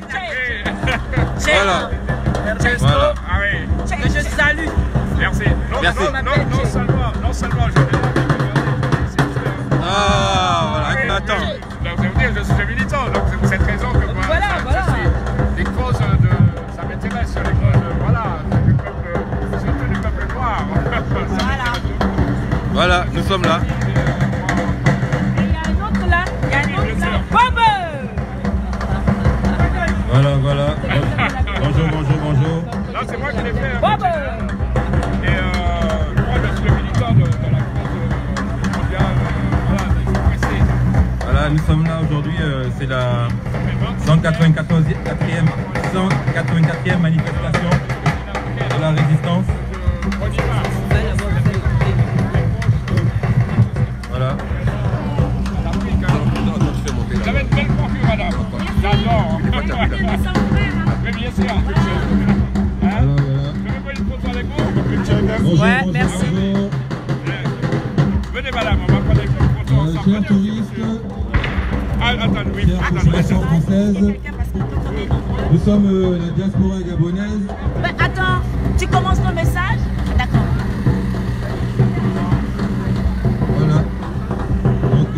Voilà. Voilà. Ah oui. Que je salue. Merci. Merci. Non seulement je Ah, voilà. Attends. donc, ça veut dire que je suis militant, donc c'est pour cette raison que moi, Voilà, voilà. les causes de, ça m'intéresse, les causes, voilà, du peuple, surtout du peuple noir. Ça m'intéresse beaucoup. Voilà, nous sommes là. Et il y a un autre là. Il y a un autre là. Bob! Voilà, voilà. Bonjour, bonjour, bonjour. Là, c'est moi qui l'ai fait. Bob! Et moi, je suis le militant de la cause mondiale, voilà, il faut presser. Voilà, nous sommes là aujourd'hui. C'est la 184e manifestation de la résistance. On y va. Voilà. Vous avez une belle coiffure, madame. J'adore. Mais bien sûr. Hein? Je veux pas une photo avec vous. Bonjour, Ouais, bonjour, merci. bonjour. Venez, madame, on va prendre une photo ensemble. Chers touristes, Ah, attends, oui. chère population française, nous sommes la diaspora gabonaise. Mais attends, tu commences ton message? D'accord. Voilà. Donc,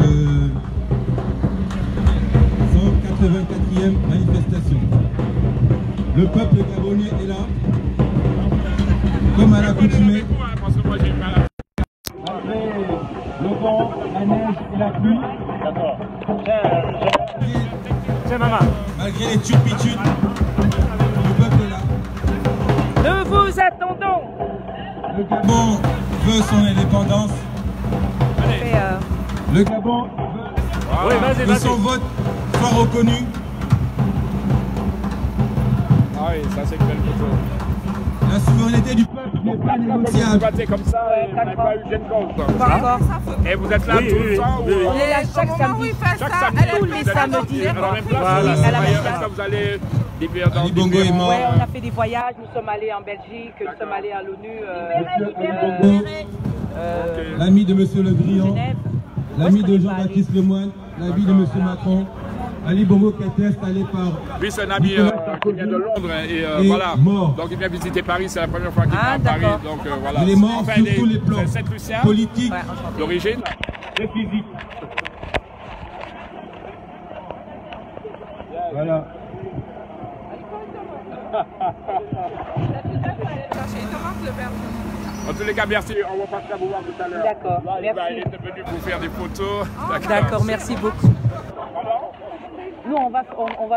184e manifestation. Le peuple gabonais est là, comme à l'accoutumée. Parce que moi, j'ai pas. Malgré le vent, la neige et la pluie. D'accord. C'est maman. Malgré les turpitudes, le peuple est là. Nous vous attendons. Le Gabon veut son indépendance. Et, Le Gabon veut que son vote soit reconnu. Ah oui, ça c'est une belle photo. La souveraineté du peuple n'est pas Vous négociable. battez comme ça, vous n'avez pas eu gain de cause. pas encore. Et vous êtes là tout le temps ou On est là chaque samedi. chaque samedi? Tous les samedis. À la même place? Voilà, Oui, à la même est-ce place. que vous allez dans Ali Bongo est mort. Ouais, on a fait des voyages. Nous sommes allés en Belgique, nous sommes allés à l'ONU, Monsieur Ali Bongo, l'ami de Monsieur Le Drian, Genève. l'ami de Jean-Baptiste Lemoyne, l'ami de Monsieur Macron. Ali Bongo qui a été installé par Lui, c'est un ami qui vient de Londres et voilà. mort. Donc il vient visiter Paris, c'est la première fois qu'il vient Ah, à Paris. d'accord. Donc voilà. Il est mort Enfin, sur tous les plans C'est Saint-Lucien politiques Ouais, enchanté. d'origine. et physiques. Voilà. En tous les cas, merci. On va passer à vous voir tout à l'heure. D'accord, Là, il va merci. être venu pour faire des photos. D'accord, merci beaucoup. Nous, on va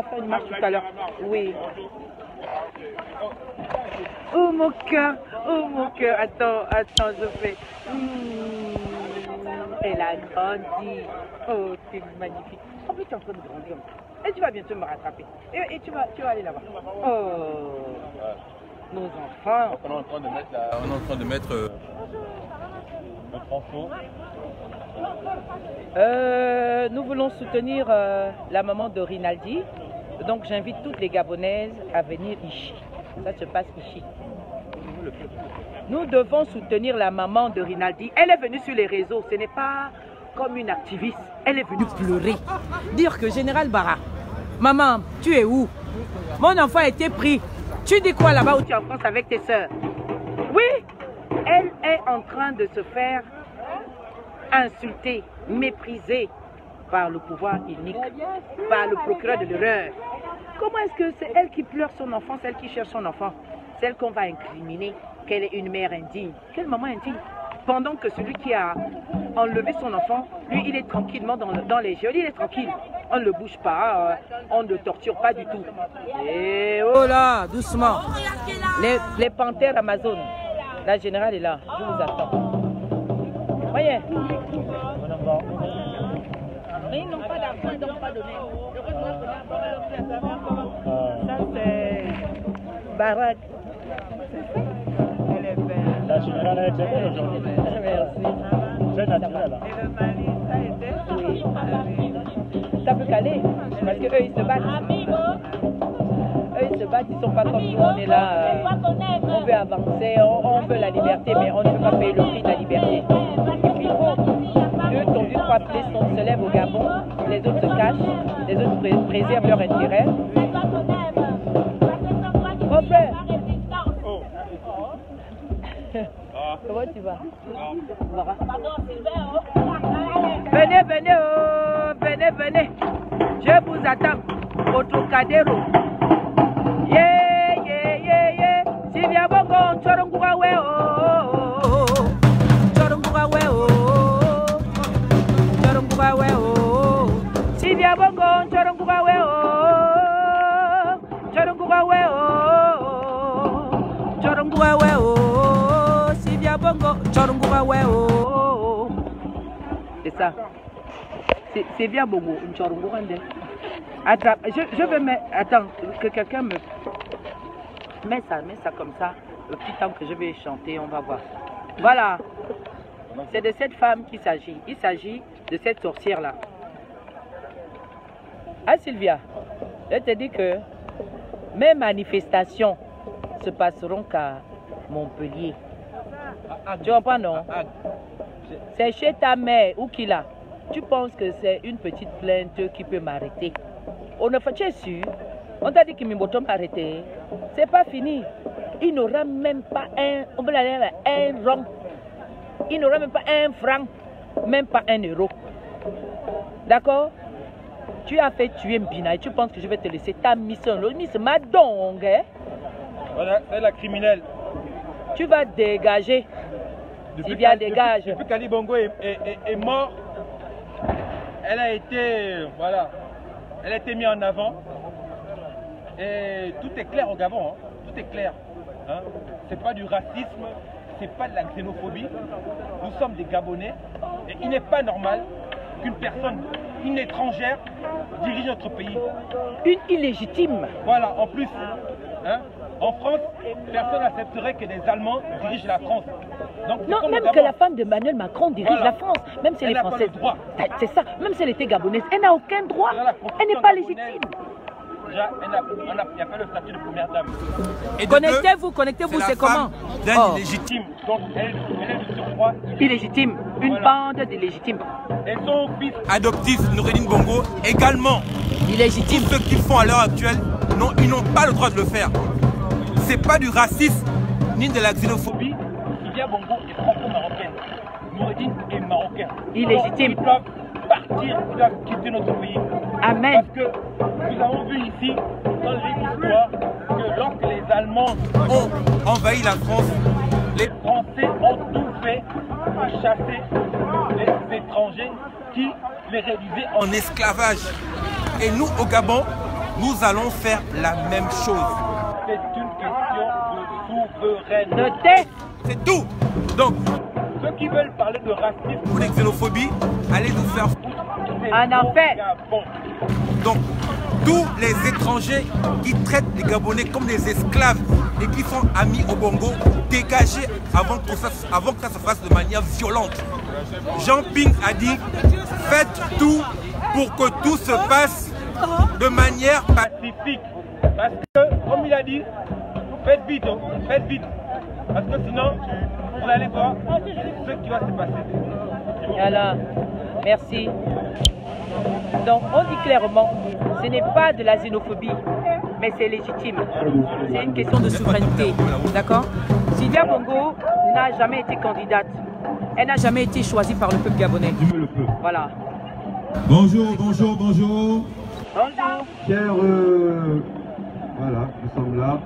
faire une marche tout à l'heure. Oui. Oh mon cœur, attends, je fais. Elle a grandi. Oh, c'est magnifique. En plus, tu es en train de grandir. Et tu vas bientôt me rattraper. Et tu vas aller là-bas. Oh, nos enfants. On est en train de mettre le transport. Nous voulons soutenir la maman de Rinaldi. Donc j'invite toutes les Gabonaises à venir ici. Ça se passe ici. Nous devons soutenir la maman de Rinaldi. Elle est venue sur les réseaux. Ce n'est pas comme une activiste. Elle est venue pleurer. Dire que Général Barra, maman, tu es où? Mon enfant a été pris. Tu dis quoi là-bas où tu es en France avec tes sœurs? Oui, elle est en train de se faire insulter, mépriser par le pouvoir unique, par le procureur de l'erreur. Comment est-ce que c'est elle qui pleure son enfant, celle qui cherche son enfant, celle qu'on va incriminer, qu'elle est une mère indigne? Quelle maman indigne? Pendant que celui qui a enlevé son enfant, lui, il est tranquillement dans les jeux, il est tranquille. On ne le bouge pas, on ne le torture pas du tout. Et oh là, doucement. Les panthères Amazon. La générale est là, je vous attends. Voyez. Mais ils n'ont pas d'argent, ils n'ont pas donné. Ça c'est Barak. Elle est belle. La générale est très belle aujourd'hui. Merci. Très naturelle. Et le mari, ça était? Oui. Ça peut caler, parce qu'eux ils se battent. Eux ils se battent, ils ne sont pas comme nous, on est là. On veut avancer, on veut la liberté, mais on ne peut pas payer le prix de la liberté. Et puis il faut. Eux sont vu trois plaies, se lèvent au Gabon, les autres se cachent, les autres préservent leur intérêt. où tu vas? Venez, venez, oh, venez, venez. Je vous attends. Votre cadero. Yeah, yeah, yeah, yeah. Sylvia Bongo, Chorongua, ouais, oh. Chorongua, ouais, oh. Chorongua, ouais, oh. Sylvia Bongo, Chorongua, ouais, oh. Chorongua, ouais, oh. Chorongua, ouais, oh. Sylvia Bongo, Chorongua, ouais, oh. C'est ça. C'est bien Bongo, une Chorongua. Attends, je veux mettre. Attends, que quelqu'un me. Mets ça comme ça. Le petit temps que je vais chanter, on va voir. Voilà. C'est de cette femme qu'il s'agit. Il s'agit de cette sorcière-là. Ah Sylvia, je te dis que mes manifestations se passeront qu'à Montpellier. Tu comprends, non? C'est chez ta mère ou qui là? Tu penses que c'est une petite plainte qui peut m'arrêter? On ne fait, tu es sûr? On t'a dit que Mimboto m'a arrêté. C'est pas fini. Il n'aura même pas un rond. Il n'aura même pas un franc. Même pas 1 euro. D'accord? Tu as fait tuer Mbina et tu penses que je vais te laisser ta mission. Le miss m'a donc. Hein? Voilà, c'est la criminelle. Tu vas dégager. Sylvia, dégage. Depuis qu'Ali Bongo est mort, elle a été, voilà, elle a été mise en avant. Et tout est clair au Gabon, hein. Tout est clair. Hein. C'est pas du racisme, c'est pas de la xénophobie. Nous sommes des Gabonais et il n'est pas normal qu'une personne, une étrangère, dirige notre pays. Une illégitime. Voilà, en plus. Hein. En France, personne n'accepterait que des Allemands dirigent la France. Donc, non, même que la femme d'Emmanuel Macron dirige la France, même si elle est française. C'est ça, même si elle était gabonaise, elle n'a aucun droit. Elle n'est pas légitime. Déjà, il n'y a pas le statut de première dame. Connectez-vous, c'est comment? D'un illégitime. Donc, elle est de surcroît. Illégitime, une bande d'illégitimes. Et son fils adoptif, Noureddine Bongo, également. Illégitime. Tout ce qu'ils font à l'heure actuelle, non, ils n'ont pas le droit de le faire. C'est pas du racisme ni de la xénophobie. Sylvia Bongo est franco-marocaine. Noureddine est marocain. Illégitime. Donc, ils doivent partir, ils doivent quitter notre pays. Amen. Parce que nous avons vu ici, dans l'histoire, que lorsque les Allemands ont envahi la France, les Français ont tout fait pour chasser les étrangers qui les réduisaient en esclavage. Et nous, au Gabon, nous allons faire la même chose. C'est une question de souveraineté. C'est tout. Donc, ceux qui veulent parler de racisme ou de xénophobie, allez nous faire foutre. En enfer. Donc, tous les étrangers qui traitent les Gabonais comme des esclaves et qui sont amis au Bongo, dégagez avant que ça se fasse de manière violente. Jean Ping a dit, faites tout pour que tout se passe de manière pacifique. Parce que, comme il a dit, faites vite, faites vite. Parce que sinon, vous allez voir ce qui va se passer. Voilà, merci. Donc, on dit clairement, ce n'est pas de la xénophobie, mais c'est légitime. C'est une question de souveraineté, d'accord? Sylvia Bongo n'a jamais été candidate. Elle n'a jamais été choisie par le peuple gabonais. Voilà. Bonjour, bonjour, bonjour. Bonjour. Chers, voilà, nous sommes là.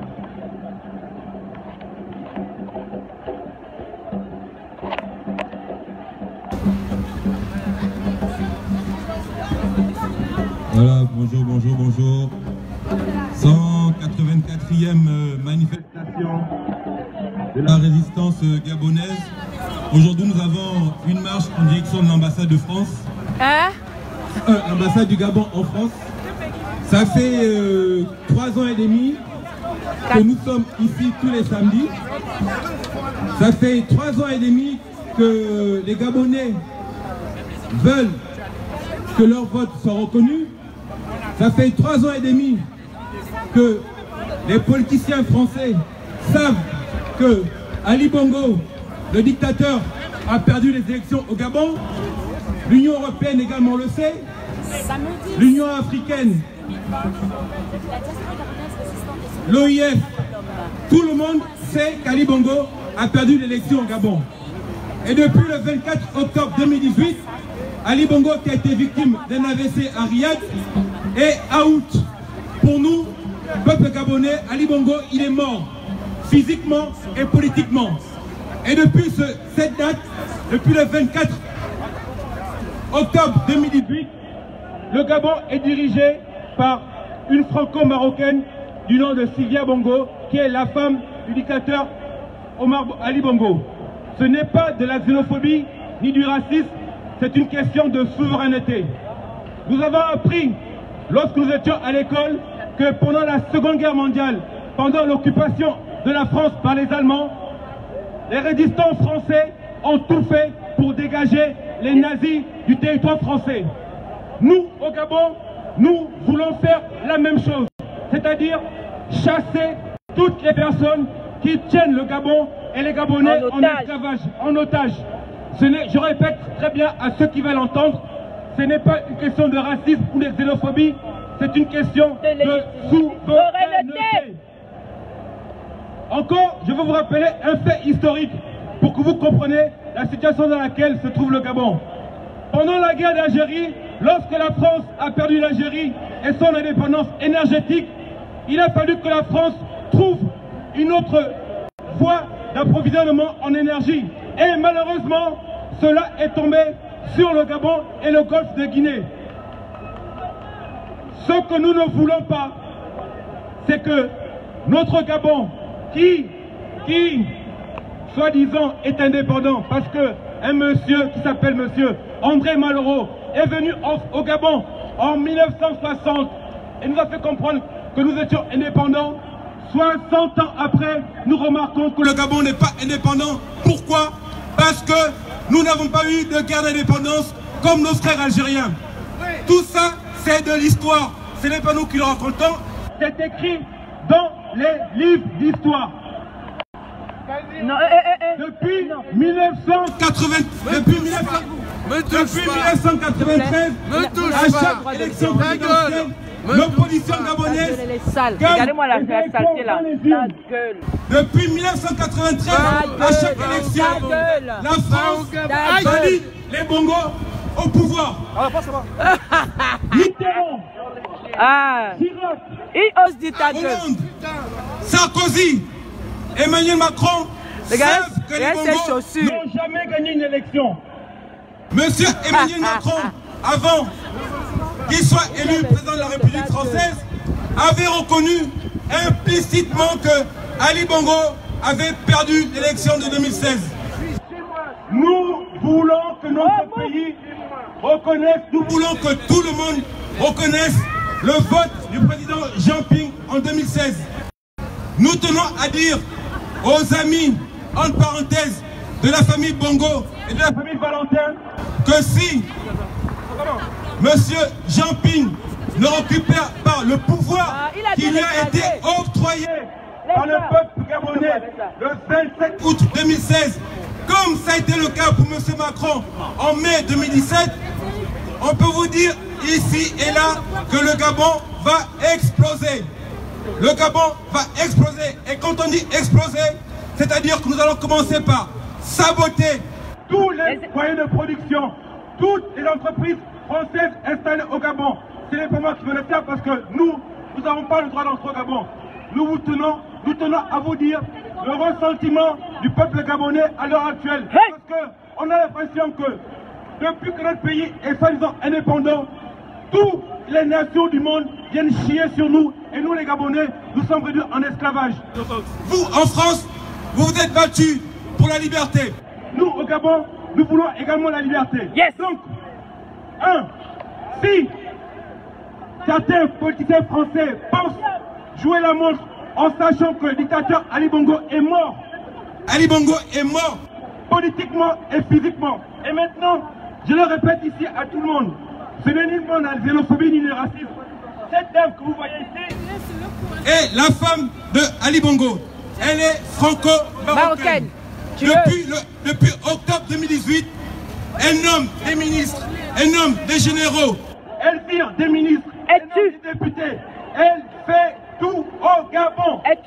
Voilà, bonjour, bonjour, bonjour. 184e manifestation de la résistance gabonaise. Aujourd'hui, nous avons une marche en direction de l'ambassade de France. Hein? L'ambassade du Gabon en France. Ça fait 3 ans et demi que nous sommes ici tous les samedis. Ça fait 3 ans et demi que les Gabonais veulent que leur vote soit reconnu. Ça fait 3 ans et demi que les politiciens français savent que Ali Bongo, le dictateur, a perdu les élections au Gabon. L'Union européenne également le sait. L'Union africaine, l'OIF, tout le monde sait qu'Ali Bongo a perdu l'élection au Gabon. Et depuis le 24 octobre 2018, Ali Bongo qui a été victime d'un AVC à Riyad, et à août, pour nous, peuple gabonais, Ali Bongo, il est mort, physiquement et politiquement. Et depuis cette date, depuis le 24 octobre 2018, le Gabon est dirigé par une franco-marocaine du nom de Sylvia Bongo, qui est la femme du dictateur Ali Bongo. Ce n'est pas de la xénophobie ni du racisme, c'est une question de souveraineté. Nous avons appris, lorsque nous étions à l'école, que pendant la Seconde Guerre mondiale, pendant l'occupation de la France par les Allemands, les résistants français ont tout fait pour dégager les nazis du territoire français. Nous, au Gabon, nous voulons faire la même chose, c'est-à-dire chasser toutes les personnes qui tiennent le Gabon et les Gabonais en esclavage, en otage. Je répète très bien à ceux qui veulent entendre, ce n'est pas une question de racisme ou de xénophobie, c'est une question de souveraineté. Encore, je veux vous rappeler un fait historique pour que vous compreniez la situation dans laquelle se trouve le Gabon. Pendant la guerre d'Algérie, lorsque la France a perdu l'Algérie et son indépendance énergétique, il a fallu que la France trouve une autre voie d'approvisionnement en énergie. Et malheureusement, cela est tombé sur le Gabon et le golfe de Guinée. Ce que nous ne voulons pas, c'est que notre Gabon, qui soi-disant est indépendant, parce qu'un monsieur qui s'appelle monsieur André Malraux est venu au Gabon en 1960 et nous a fait comprendre que nous étions indépendants. 60 ans après, nous remarquons que le Gabon n'est pas indépendant. Pourquoi? Parce que nous n'avons pas eu de guerre d'indépendance comme nos frères algériens. Tout ça, c'est de l'histoire. Ce n'est pas nous qui le racontons. C'est écrit dans les livres d'histoire. Depuis 1993, à chaque élection présidentielle, l'opposition gabonaise gagne. Regardez-moi la saleté là. Depuis 1993, à chaque élection, la France valide les Bongos au pouvoir. Mitterrand, Chirac, Hollande, Sarkozy, Emmanuel Macron savent que les Bongos n'ont jamais gagné une élection. Monsieur Emmanuel Macron, avant qu'il soit élu président de la République française, avait reconnu implicitement que Ali Bongo avait perdu l'élection de 2016. Nous voulons que notre pays reconnaisse, nous voulons que tout le monde reconnaisse le vote du président Jean Ping en 2016. Nous tenons à dire aux amis, entre parenthèses, de la famille Bongo et de la famille Valentin, que si monsieur Jean Ping ne récupère pas le pouvoir qui lui a été octroyé par le peuple gabonais le 27 août 2016, comme ça a été le cas pour monsieur Macron en mai 2017, on peut vous dire ici et là que le Gabon va exploser. Le Gabon va exploser. Et quand on dit exploser, c'est-à-dire que nous allons commencer par saboter tous les foyers de production, toutes les entreprises françaises installées au Gabon. Ce n'est pas moi qui veux le faire parce que nous n'avons pas le droit d'entrer au Gabon. Nous tenons à vous dire le ressentiment du peuple gabonais à l'heure actuelle. Parce qu'on a l'impression que depuis que notre pays est soi-disant indépendant, toutes les nations du monde viennent chier sur nous et nous les Gabonais, nous sommes réduits en esclavage. Vous, en France, vous vous êtes battus pour la liberté. Nous, au Gabon, nous voulons également la liberté. Yes. Donc, si certains politiciens français pensent jouer la montre en sachant que le dictateur Ali Bongo est mort. Ali Bongo est mort politiquement et physiquement. Et maintenant, je le répète ici à tout le monde, ce n'est ni la xénophobie ni le racisme. Cette dame que vous voyez ici est la femme de Ali Bongo. Elle est franco-marocaine. Depuis octobre 2018, elle nomme des ministres, elle nomme des généraux, elle vire des ministres, elle nomme des députés. Elle fait tout au Gabon. Elle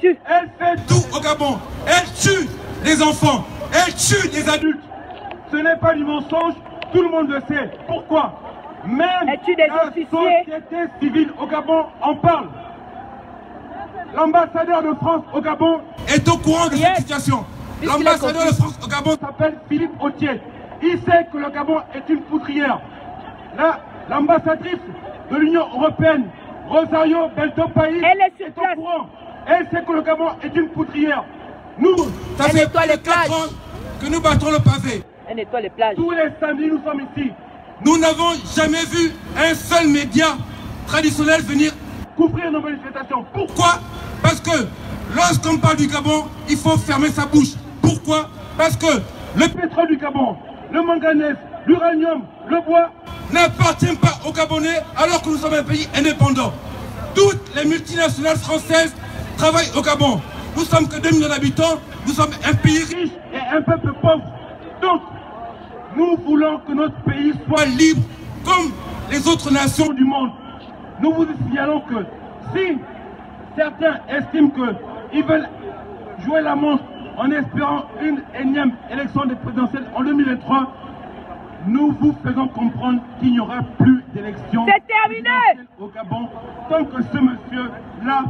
fait tout au Gabon. Elle tue des enfants, elle tue des adultes. Ce n'est pas du mensonge, tout le monde le sait. Pourquoi? Même la société civile au Gabon en parle. L'ambassadeur de France au Gabon est au courant de cette situation. L'ambassadeur de France au Gabon s'appelle Philippe Autier. Il sait que le Gabon est une poudrière. L'ambassadrice de l'Union européenne, Rosario Beltopaï, est au courant. Elle sait que le Gabon est une poudrière. Nous, ça fait plus de 4 ans que nous battons le pavé. Elle nettoie les plages. Tous les samedis, nous sommes ici. Nous n'avons jamais vu un seul média traditionnel venir couvrir nos manifestations. Pourquoi? Parce que lorsqu'on parle du Gabon, il faut fermer sa bouche. Pourquoi? Parce que le pétrole du Gabon, le manganèse, l'uranium, le bois n'appartiennent pas aux Gabonais alors que nous sommes un pays indépendant. Toutes les multinationales françaises travaillent au Gabon. Nous sommes que 2 millions d'habitants, nous sommes un pays riche et un peuple pauvre. Donc, nous voulons que notre pays soit libre comme les autres nations du monde. Nous vous signalons que si certains estiment qu'ils veulent jouer la montre en espérant une énième élection des présidentielles en 2023, nous vous faisons comprendre qu'il n'y aura plus d'élection au Gabon tant que ce monsieur-là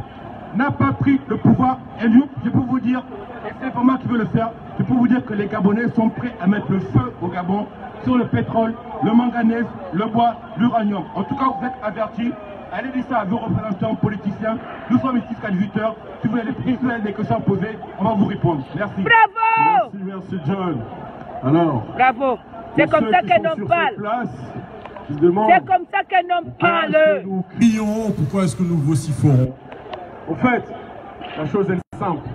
n'a pas pris le pouvoir. Et nous, je peux vous dire, et c'est pas moi qui veux le faire, je peux vous dire que les Gabonais sont prêts à mettre le feu au Gabon sur le pétrole, le manganèse, le bois, l'uranium. En tout cas, vous êtes avertis. Allez dire ça à vos représentants politiciens. Nous sommes ici jusqu'à 18h. Si vous avez des questions à poser, on va vous répondre. Merci. Bravo! Merci John. Alors. Bravo. C'est comme ça qu'un homme parle. C'est comme ça qu'un homme parle. Nous crions, pourquoi est-ce que nous vociférons? En fait, la chose est simple.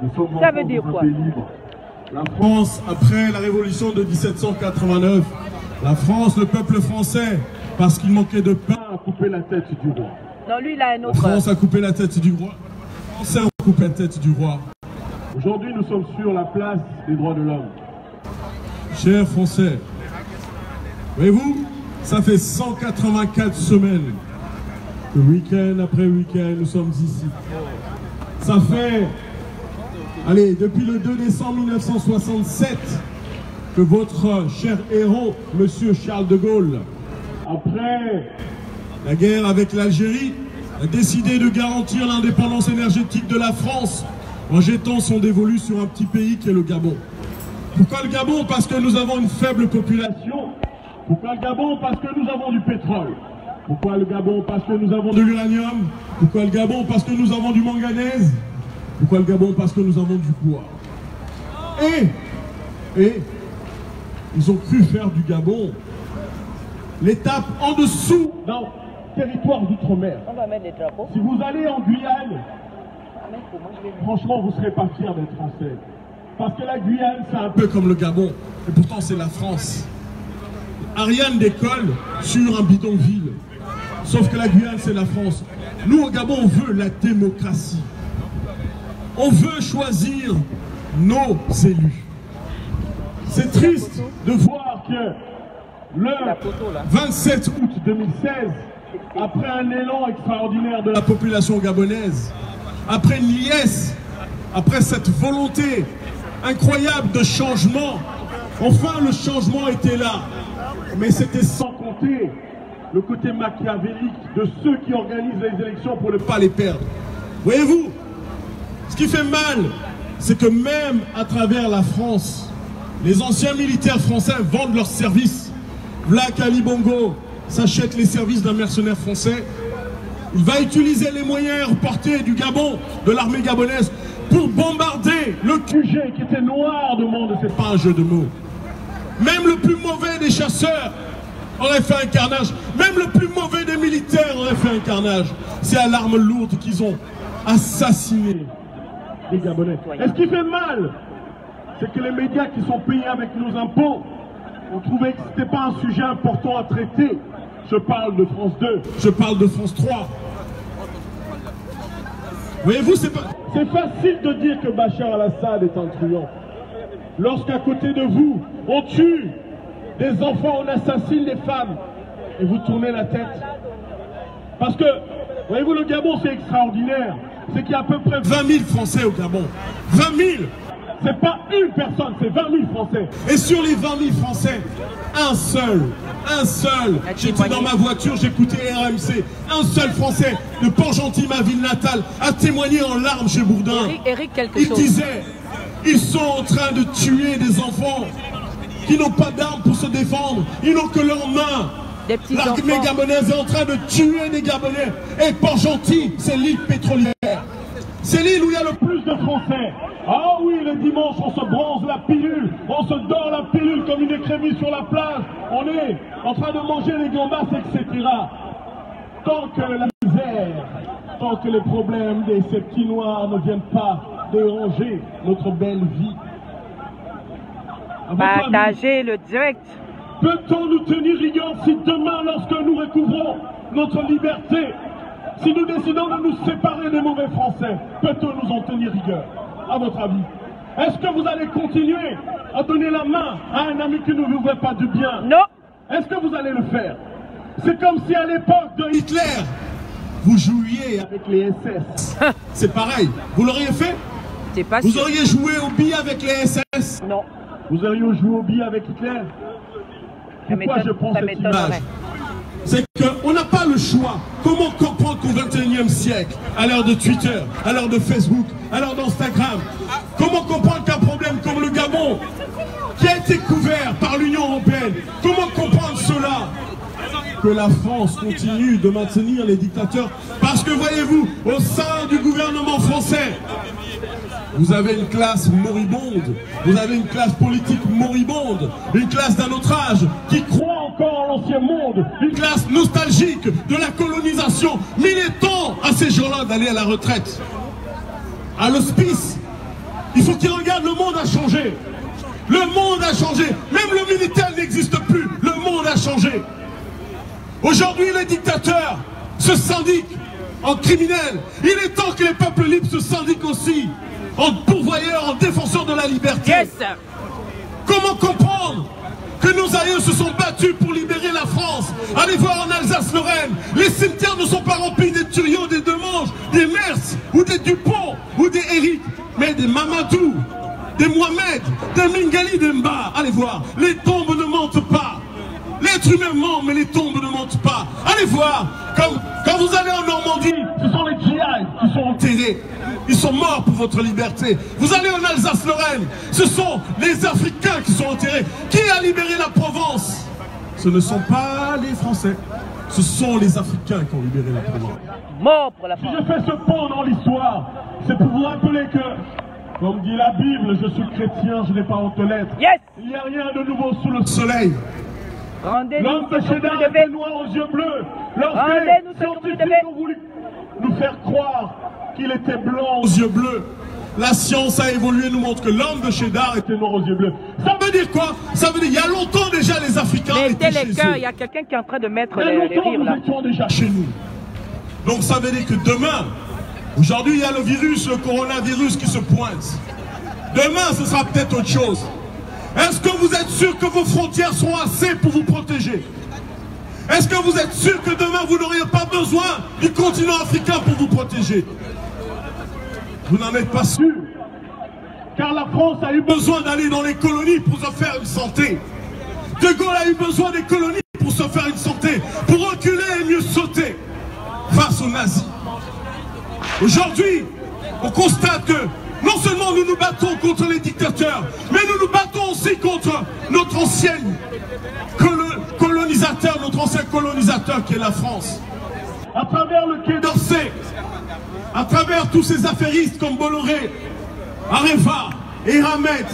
Nous sommes ça veut dire quoi? Un pays libre. La France, après la révolution de 1789, la France, le peuple français, parce qu'il manquait de pain, a coupé la tête du roi. Non, lui, il a un autre. La France a coupé la tête du roi. Les Français ont coupé la tête du roi. Aujourd'hui, nous sommes sur la place des droits de l'homme. Chers Français, voyez-vous, ça fait 184 semaines que week-end après week-end, nous sommes ici. Ça fait, allez, depuis le 2 décembre 1967, que votre cher héros, Monsieur Charles de Gaulle, après la guerre avec l'Algérie, a décidé de garantir l'indépendance énergétique de la France en jetant son dévolu sur un petit pays qui est le Gabon. Pourquoi le Gabon? Parce que nous avons une faible population. Pourquoi le Gabon? Parce que nous avons du pétrole. Pourquoi le Gabon? Parce que nous avons de l'uranium. Pourquoi le Gabon? Parce que nous avons du manganèse. Pourquoi le Gabon? Parce que nous avons du bois. Et ils ont cru faire du Gabon l'étape en dessous dans le territoire d'outre-mer. On va mettre les drapeaux. Si vous allez en Guyane, franchement, vous ne serez pas fiers d'être français. Parce que la Guyane, c'est un peu comme le Gabon. Et pourtant, c'est la France. Ariane décolle sur un bidonville. Sauf que la Guyane, c'est la France. Nous, au Gabon, on veut la démocratie. On veut choisir nos élus. C'est triste de voir que le 27 août 2016, après un élan extraordinaire de la population gabonaise, après une liesse, après cette volonté incroyable de changement, enfin le changement était là. Mais c'était sans compter le côté machiavélique de ceux qui organisent les élections pour ne pas les perdre. Voyez-vous, ce qui fait mal, c'est que même à travers la France, les anciens militaires français vendent leurs services. Black Ali Bongo s'achète les services d'un mercenaire français. Il va utiliser les moyens reportés du Gabon, de l'armée gabonaise, pour bombarder le QG qui était noir de monde. C'est pas un jeu de mots. Même le plus mauvais des chasseurs aurait fait un carnage. Même le plus mauvais des militaires aurait fait un carnage. C'est à l'arme lourde qu'ils ont assassiné les Gabonais. Et ce qui fait mal, c'est que les médias qui sont payés avec nos impôts ont trouvé que ce n'était pas un sujet important à traiter. Je parle de France 2, je parle de France 3. Voyez-vous, c'est facile de dire que Bachar al-Assad est un truand. Lorsqu'à côté de vous, on tue des enfants, on assassine des femmes, et vous tournez la tête. Parce que, voyez-vous, le Gabon, c'est extraordinaire. C'est qu'il y a à peu près 20 000 Français au Gabon. 20 000! c'est pas une personne, c'est 20 000 Français. Et sur les 20 000 Français, un seul, j'étais dans ma voiture, j'écoutais RMC, un seul Français de Port-Gentil, ma ville natale, a témoigné en larmes chez Bourdin. Eric, il disait, ils sont en train de tuer des enfants qui n'ont pas d'armes pour se défendre, ils n'ont que leurs mains. L'armée gabonaise est en train de tuer des Gabonais. Et Port-Gentil, c'est l'île pétrolière. C'est l'île où il y a le plus de Français. Ah oui, le dimanche, on se bronze la pilule, on se dort la pilule comme une écrémie sur la plage. On est en train de manger les gambas, etc. Tant que la misère, tant que les problèmes des ces petits noirs ne viennent pas déranger notre belle vie. Partagez le direct. Peut-on nous tenir rigueur si demain, lorsque nous recouvrons notre liberté, si nous décidons de nous séparer des mauvais Français, peut-on nous en tenir rigueur, à votre avis? Est-ce que vous allez continuer à donner la main à un ami qui ne vous veut pas du bien? Non. Est-ce que vous allez le faire? C'est comme si à l'époque de Hitler, vous jouiez avec les SS. C'est pareil. Vous l'auriez fait? Pas vous sûr. auriez joué au billes avec les SS? Non. Vous auriez joué au billes avec Hitler? Pourquoi je prends cette image? C'est qu'on n'a pas le choix. Comment comprendre qu'au XXIe siècle, à l'heure de Twitter, à l'heure de Facebook, à l'heure d'Instagram, comment comprendre qu'un problème comme le Gabon, qui a été couvert par l'Union européenne, comment comprendre cela? Que la France continue de maintenir les dictateurs. Parce que voyez-vous, au sein du gouvernement français, vous avez une classe moribonde, vous avez une classe politique moribonde, une classe d'un autre âge qui croit encore en l'ancien monde, une classe nostalgique de la colonisation. Mais il est temps à ces gens-là d'aller à la retraite. À l'hospice, il faut qu'ils regardent, le monde a changé. Le monde a changé, même le militaire n'existe plus, le monde a changé. Aujourd'hui, les dictateurs se syndiquent en criminels. Il est temps que les peuples libres se syndiquent aussi en pourvoyeurs, en défenseurs de la liberté. Yes. Comment comprendre que nos aïeux se sont battus pour libérer la France? Allez voir en Alsace-Lorraine, les cimetières ne sont pas remplis des Thuriot, des Demange, des Merce, ou des Dupont, ou des Eric, mais des Mamadou, des Mohamed, des Mingali Demba. Allez voir, les tombes ne mentent pas. L'être humain ment, mais les tombes ne mentent pas. Allez voir, quand vous allez en Normandie, ce sont les GI qui sont enterrés. Ils sont morts pour votre liberté. Vous allez en Alsace-Lorraine, ce sont les Africains qui sont enterrés. Qui a libéré la Provence? Ce ne sont pas les Français, ce sont les Africains qui ont libéré la Provence. Mort pour la France. Si je fais ce pont dans l'histoire, c'est pour vous rappeler que, comme dit la Bible, je suis chrétien, je n'ai pas honte de l'être. Yes. Il n'y a rien de nouveau sous le soleil. L'homme de Chédar était noir aux yeux bleus. Lorsque les scientifiques ont voulu nous faire croire qu'il était blanc aux yeux bleus, la science a évolué, nous montre que l'homme de Chédar était noir aux yeux bleus. Ça veut dire quoi? Ça veut dire il y a longtemps déjà les Africains étaient chez eux. Il y a quelqu'un qui est en train de mettre les rires là. Nous étions déjà chez nous. Donc ça veut dire que demain, aujourd'hui il y a le virus, le coronavirus qui se pointe. Demain ce sera peut-être autre chose. Est-ce que vous êtes sûr que vos frontières seront assez pour vous protéger? Est-ce que vous êtes sûr que demain vous n'auriez pas besoin du continent africain pour vous protéger? Vous n'en êtes pas sûr. Car la France a eu besoin d'aller dans les colonies pour se faire une santé. De Gaulle a eu besoin des colonies pour se faire une santé, pour reculer et mieux sauter face aux nazis. Aujourd'hui, on constate que non seulement nous nous battons contre les dictateurs, mais nous nous battons aussi contre notre ancien colonisateur qui est la France. À travers le Quai d'Orsay, à travers tous ces affairistes comme Bolloré, Areva et Hamet.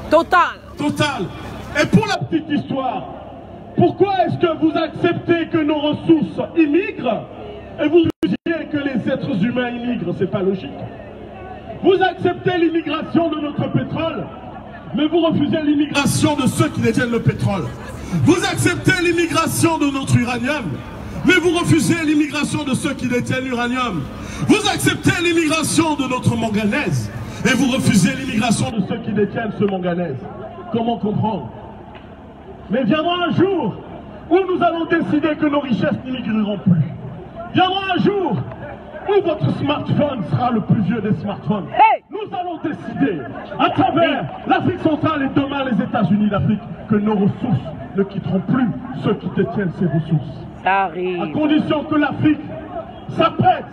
Total. Et pour la petite histoire, pourquoi est-ce que vous acceptez que nos ressources immigrent et vous disiez que les êtres humains immigrent? C'est pas logique. Vous acceptez l'immigration de notre pétrole, mais vous refusez l'immigration de ceux qui détiennent le pétrole. Vous acceptez l'immigration de notre uranium, mais vous refusez l'immigration de ceux qui détiennent l'uranium. Vous acceptez l'immigration de notre manganèse, et vous refusez l'immigration de ceux qui détiennent ce manganèse. Comment comprendre? Mais viendra un jour où nous allons décider que nos richesses n'immigreront plus. Viendra un jour où votre smartphone sera le plus vieux des smartphones. Hey! Nous nous allons décider, à travers l'Afrique centrale et demain les États-Unis d'Afrique, que nos ressources ne quitteront plus ceux qui détiennent ces ressources. Ça arrive. À condition que l'Afrique s'apprête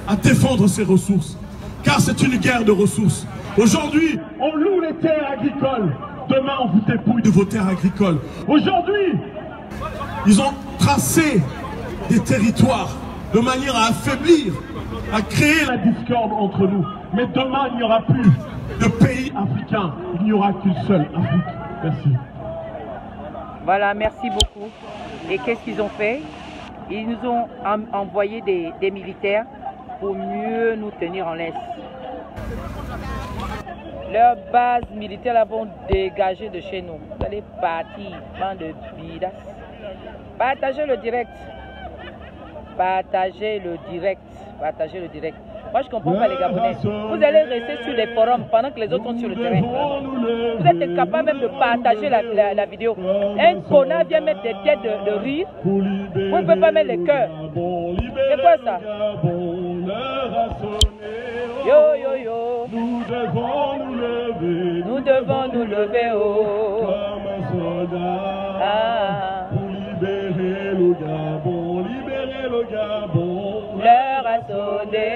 à défendre ses ressources, car c'est une guerre de ressources. Aujourd'hui, on loue les terres agricoles. Demain, on vous dépouille de vos terres agricoles. Aujourd'hui, ils ont tracé des territoires de manière à affaiblir, à créer la discorde entre nous. Mais demain, il n'y aura plus de pays africains. Il n'y aura qu'une seule Afrique. Merci. Voilà, merci beaucoup. Et qu'est-ce qu'ils ont fait? Ils nous ont envoyé des militaires pour mieux nous tenir en laisse. Leur base militaire la vont dégager de chez nous. Vous allez partir, bande de bidas. Partagez le direct. Partagez le direct. Partagez le direct. Moi, je ne comprends pas les Gabonais. Vous allez rester sur les forums pendant que les autres sont sur le terrain. Vous êtes incapable même de partager la vidéo. Un connard vient mettre des têtes de rire. Vous ne pouvez pas mettre les cœurs. C'est quoi ça? Yo, yo, yo. Nous devons nous lever. Nous devons nous lever, oh. Comme un soldat. Pour libérer le Gabon. Libérer le Gabon. L'heure a sonné.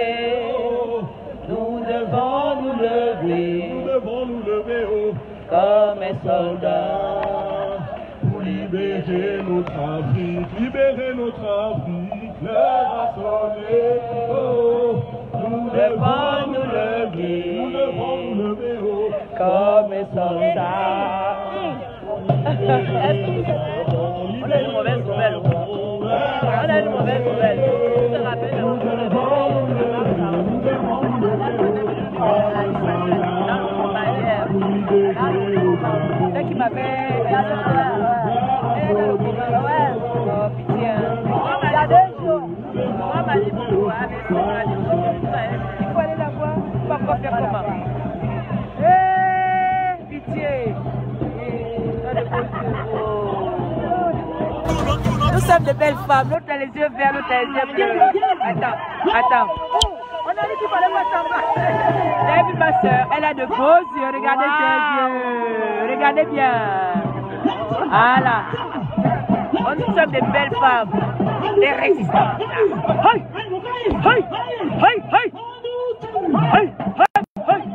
Nous devons nous lever. Nous devons nous lever, oh. Comme un soldat. Pour libérer notre Afrique. Libérer notre Afrique. L'heure a sonné, oh. Nous devons nous lever. Nous devons nous lever, oh. Comme un soldat. On a une mauvaise nouvelle. On a une mauvaise nouvelle. Tu te rappelles? C'est qui m'avait. Oh, pitié. Il y a 2 jours. Moi, ma libre. Il faut aller la voir. Pas quoi faire comment. Pitié. Nous sommes de belles femmes. L'autre a les yeux verts, l'autre a les yeux bleus. Attends. On a dit qu'il fallait pas s'en battre. Vous avez vu ma soeur, elle a de beaux yeux. Regardez ses yeux. Regardez bien. Voilà. Nous sommes de belles femmes. Des résistantes. Hey! Hey! Hey! Hey! Hey! Hey! Hey!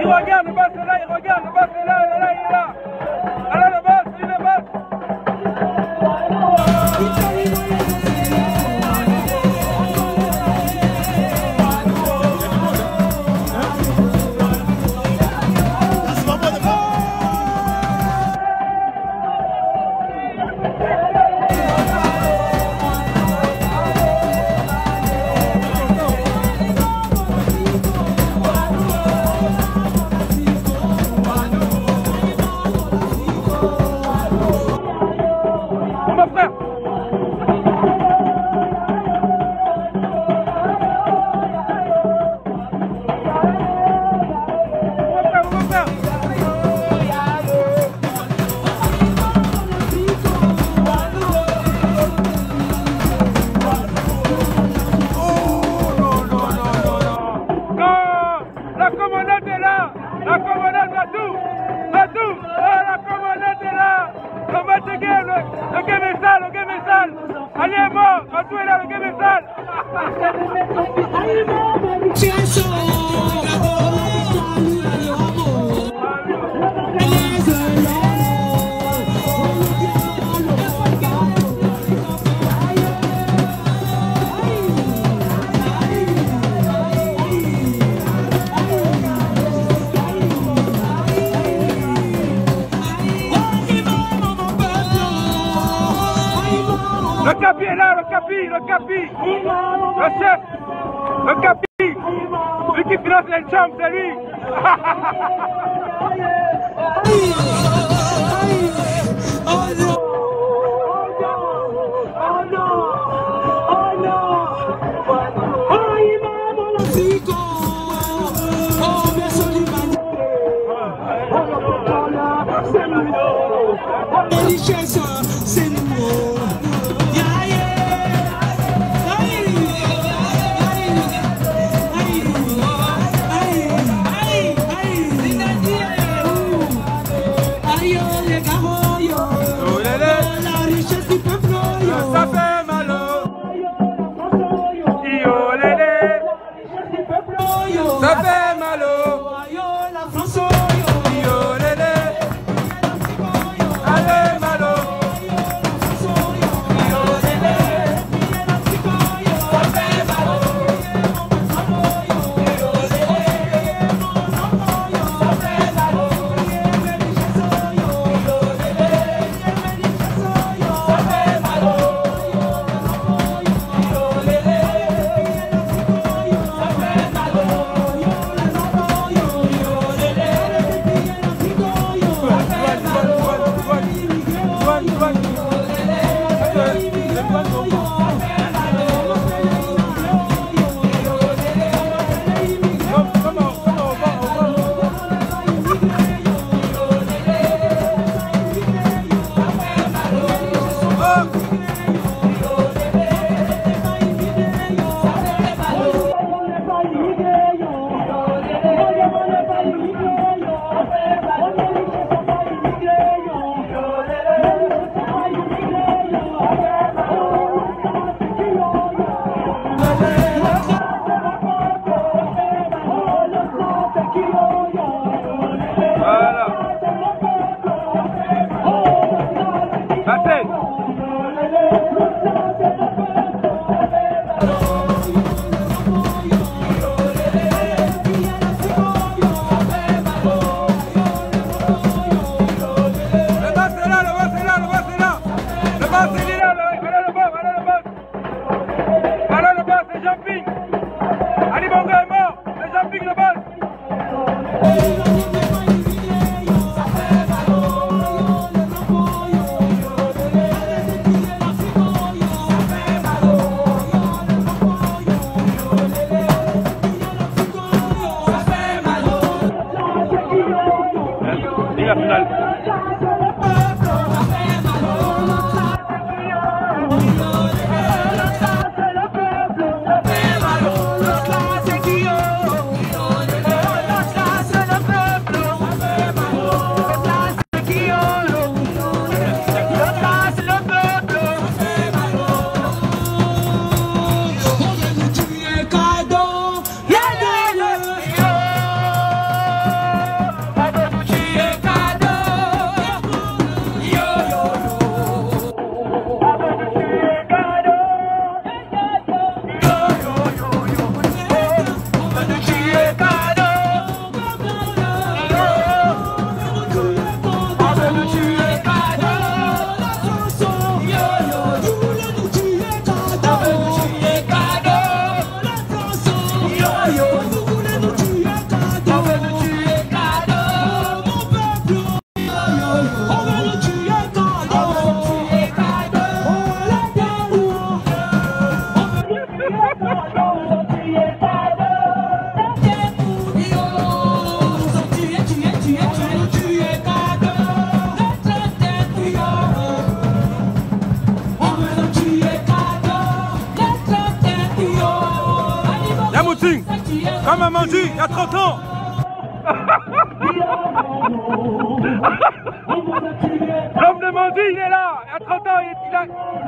Il regarde, le boss est là, il regarde, le boss est là, il est là, il est là. Alors le boss, il est le boss. Le capi est là, le capi, le chef, le capi, lui qui finance les chambres, c'est lui. Mandu, il y a 30 ans. L'homme de Mandu, il est là. Il y a 30 ans, il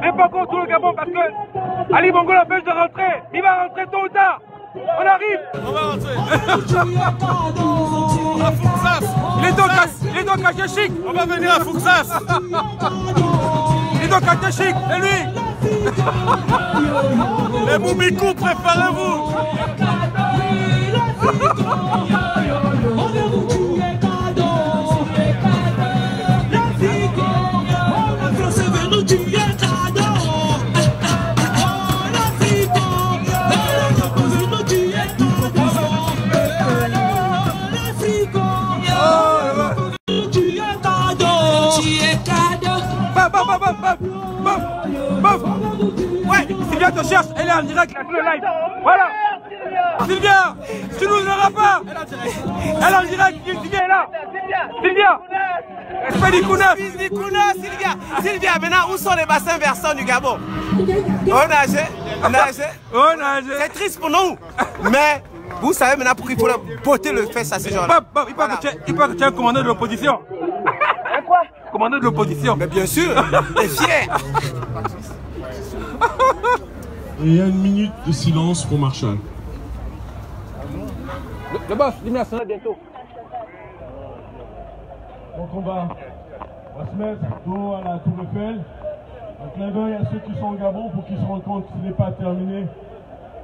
n'est pas encore tout le Gabon parce que Ali Bongo l'empêche de rentrer. Il va rentrer tôt ou tard. On arrive. On va rentrer. À Fouxas. Il est donc à Chic. On va venir à Fouxas. Il est donc à Chic. Et lui. Les Moumikou, préparez-vous. Ouais, Sylvia te cherche, elle est en direct, là, sur le live. Voilà. Sylvia, tu nous l'auras pas. Elle est en direct, Sylvia est là. Sylvia. Sylvia, maintenant, où sont les bassins versants du Gabon? On nage. C'est triste pour nous. Mais vous savez maintenant pourquoi il faut porter le fesse à ces gens-là. Il paraît que tu es un commandant de l'opposition. Quoi? Commandant de l'opposition. Mais bien sûr, t'es fier. Et il y a une minute de silence pour Marshall. Le boss, l'hymne national bientôt. Donc on va se mettre dos à la Tour Eiffel. Un clin d'œil à ceux qui sont au Gabon pour qu'ils se rendent compte qu'il n'est pas terminé.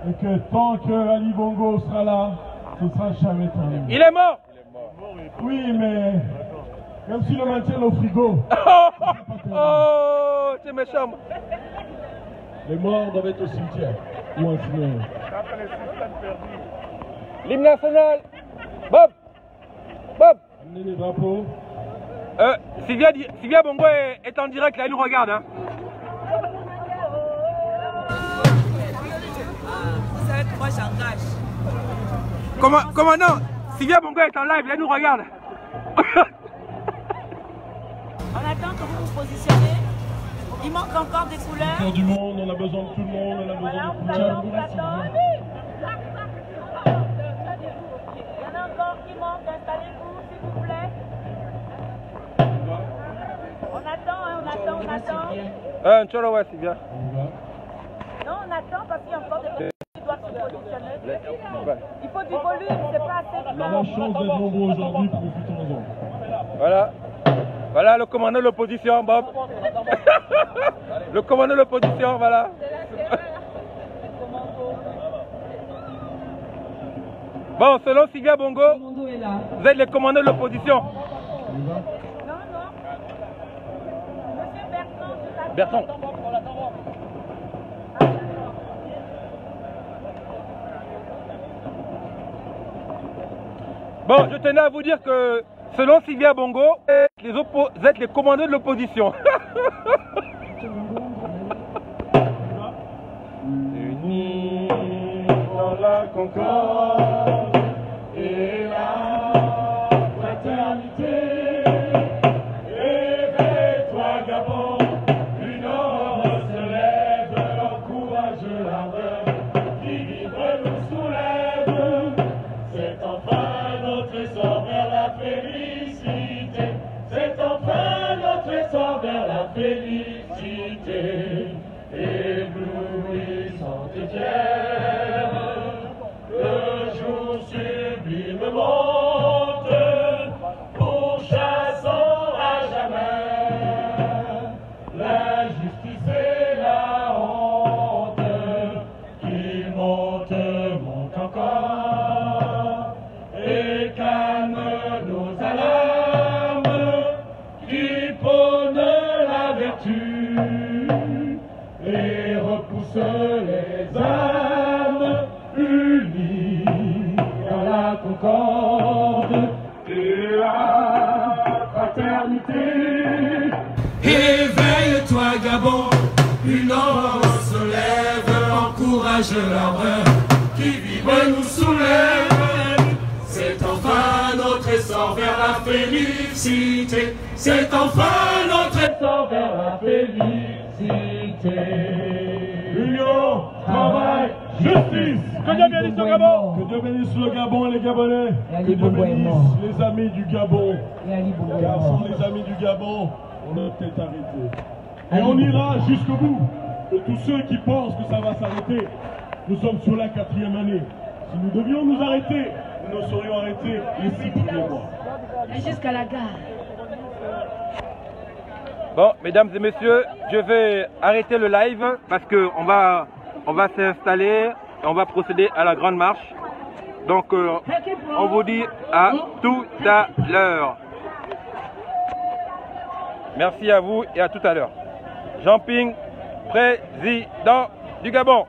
Et que tant que Ali Bongo sera là, ce ne sera jamais terminé. Il est mort. Oui, mais même si le maintient au frigo. Oh, c'est méchant. Les morts doivent être au cimetière ou en funéraire. L'hymne national. Bob. Amenez les drapeaux. Sylvia Bongo est en direct là, elle nous regarde. Hein. Vous savez que moi j'engage. Commandant, Sylvia Bongo est en live, elle nous regarde. On attend que vous vous positionnez. Il manque encore des couleurs. Autour du monde, on a besoin de tout le monde, on a besoin de couleurs. On attend. Il y en a encore qui manquent, installez-vous s'il vous plaît. On attend. Tcholo, ouais, c'est bien. Non, on attend parce qu'il y a encore des personnes qui doivent se positionner. Il faut du volume, c'est pas assez de On a la chance d'être nombreux aujourd'hui, profitons-en. Voilà le commandant de l'opposition, Bob. Le commandant de l'opposition, voilà. Bon, selon Sylvia Bongo, vous êtes les commandants de l'opposition. Non. Monsieur Bertrand. Bon, je tenais à vous dire que selon Sylvia Bongo, vous êtes les commandants de l'opposition. Unis dans la concorde et la fraternité. Éveille-toi, Gabon, une ombre se lève, encourage l'ardeur qui vibre nous soulève. C'est enfin notre essor vers la félicité. C'est enfin notre essor vers la félicité. Éblouissante et fière, le jour sublime monte, pourchassant à jamais l'injustice et la honte. Qu'il monte encore et calme nos alarmes, qui prône la vertu et repousse les âmes unies dans la concorde et la fraternité. Éveille-toi, Gabon, une ombre se lève, encourage l'ardeur qui vibre et nous soulève. C'est enfin notre essor vers la félicité. C'est enfin notre essor vers la félicité. Union, travail, Justice. Que Dieu bénisse le Gabon. Que Dieu bénisse le Gabon et les Gabonais. Que Dieu bénisse les amis du Gabon. Car sans les amis du Gabon, on a peut-être arrêté. Et on ira jusqu'au bout. Que tous ceux qui pensent que ça va s'arrêter, nous sommes sur la 4e année. Si nous devions nous arrêter, nous nous serions arrêtés les 6 premiers mois. Jusqu'à la gare. Bon, mesdames et messieurs, je vais arrêter le live parce qu'on va s'installer et on va procéder à la grande marche. Donc, on vous dit à tout à l'heure. Merci à vous et à tout à l'heure. Jean Ping, président du Gabon.